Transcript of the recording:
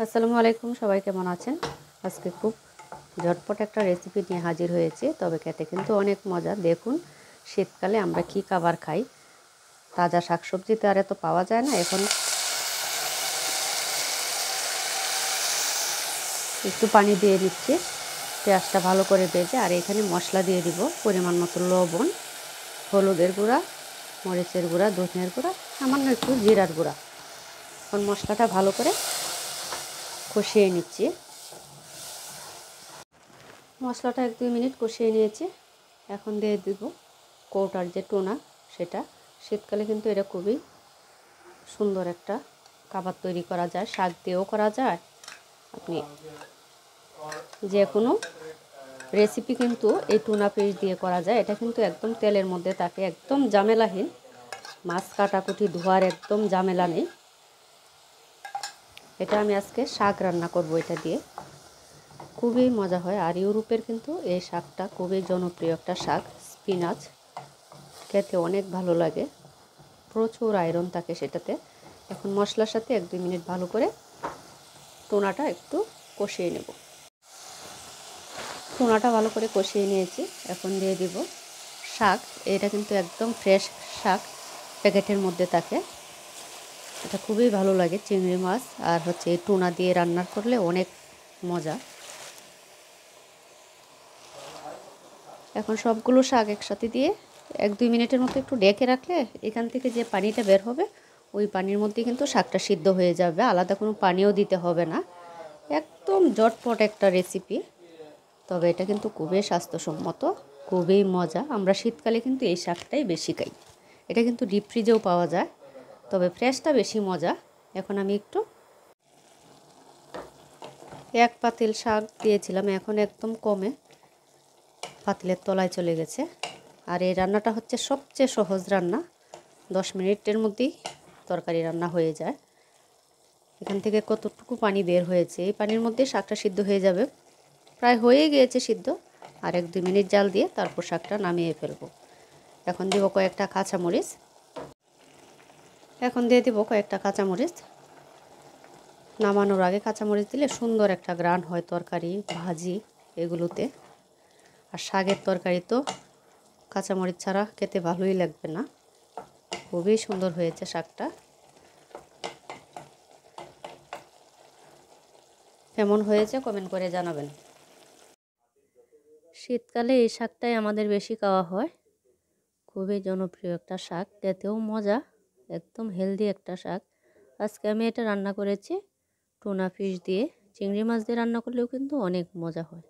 আসসালামু আলাইকুম, সবাই কেমন আছেন? আজকে খুব ঝটপট একটা রেসিপি নিয়ে হাজির হয়েছে, তবে খেতে কিন্তু অনেক মজা। দেখুন, শীতকালে আমরা কি খাবার খাই, তাজা শাকসবজি তো আর এত পাওয়া যায় না। এখন একটু পানি দিয়ে দিচ্ছি, পেঁয়াজটা ভালো করে ভেজে। আর এখানে মশলা দিয়ে দিব পরিমাণ মতো লবণ, হলুদের গুঁড়া, মরিচের গুঁড়া, ধনিয়ার গুঁড়া, সামান্য একটু জিরার গুঁড়া। এখন মশলাটা ভালো করে কষিয়ে নিচ্ছি। মশলাটা 1-2 মিনিট কষিয়ে নিয়েছি। এখন দিয়ে দিব কৌটার যে টুনা, সেটা। শীতকালে কিন্তু এটা খুবই সুন্দর একটা খাবার তৈরি করা যায়, শাক দিয়েও করা যায়। আপনি যে কোনো রেসিপি কিন্তু এই টুনা ফিশ দিয়ে করা যায়। এটা কিন্তু একদম তেলের মধ্যে থাকে, একদম ঝামেলাহীন। মাছ কাটাকুটি ধোয়ার একদম ঝামেলা নেই। এটা আমি আজকে শাক রান্না করব এটা দিয়ে। খুবই মজা হয়। আর ইউরোপের কিন্তু এই শাকটা খুবই জনপ্রিয় একটা শাক। স্পিনাচ খেতে অনেক ভালো লাগে, প্রচুর আয়রন থাকে সেটাতে। এখন মশলার সাথে 1-2 মিনিট ভালো করে টুনাটা একটু কষিয়ে নেব। টুনাটা ভালো করে কষিয়ে নিয়েছি। এখন দিয়ে দিব শাক। এটা কিন্তু একদম ফ্রেশ শাক, প্যাকেটের মধ্যে থাকে। এটা খুবই ভালো লাগে। চিংড়ি মাছ আর এই টুনা দিয়ে রান্না করলে অনেক মজা। এখন সবগুলো শাক একসাথে দিয়ে 1-2 মিনিটের মতো একটু ঢেকে রাখলে এখান থেকে যে পানিটা বের হবে, ওই পানির মধ্যে কিন্তু শাকটা সিদ্ধ হয়ে যাবে। আলাদা কোনো পানিও দিতে হবে না। একদম ঝটপট একটা রেসিপি, তবে এটা কিন্তু খুবই স্বাস্থ্যসম্মত, খুবই মজা। আমরা শীতকালে কিন্তু এই শাকটাই বেশি খাই। এটা কিন্তু ডিপ ফ্রিজেও পাওয়া যায়, তবে ফ্রেশটা বেশি মজা। এখন আমি একটু 1 পাতিল শাক দিয়েছিলাম, এখন একদম কমে পাতিলের তলায় চলে গেছে। আর এই রান্নাটা হচ্ছে সবচেয়ে সহজ রান্না, 10 মিনিটের মধ্যেই তরকারি রান্না হয়ে যায়। এখান থেকে কতটুকু পানি বের হয়েছে, এই পানির মধ্যে শাকটা সিদ্ধ হয়ে যাবে। প্রায় হয়ে গিয়েছে সিদ্ধ। আর 1-2 মিনিট জাল দিয়ে তারপর শাকটা নামিয়ে ফেলবো। এখন দেব কয়েকটা কাঁচামরিচ। নামানোর আগে কাঁচামরিচ দিলে সুন্দর একটা ঘ্রাণ হয় তরকারি, ভাজি এগুলোতে। আর শাকের তরকারি তো কাঁচামরিচ ছাড়া খেতে ভালোই লাগবে না। খুবই সুন্দর হয়েছে শাকটা। কেমন হয়েছে কমেন্ট করে জানাবেন। শীতকালে এই শাকটাই আমাদের বেশি খাওয়া হয়। খুবই জনপ্রিয় একটা শাক, খেতেও মজা, একদম হেলদি একটা শাক। আজকে আমি এটা রান্না করেছি টুনা ফিশ দিয়ে। চিংড়ি মাছ দিয়ে রান্না করলেও কিন্তু অনেক মজা হয়।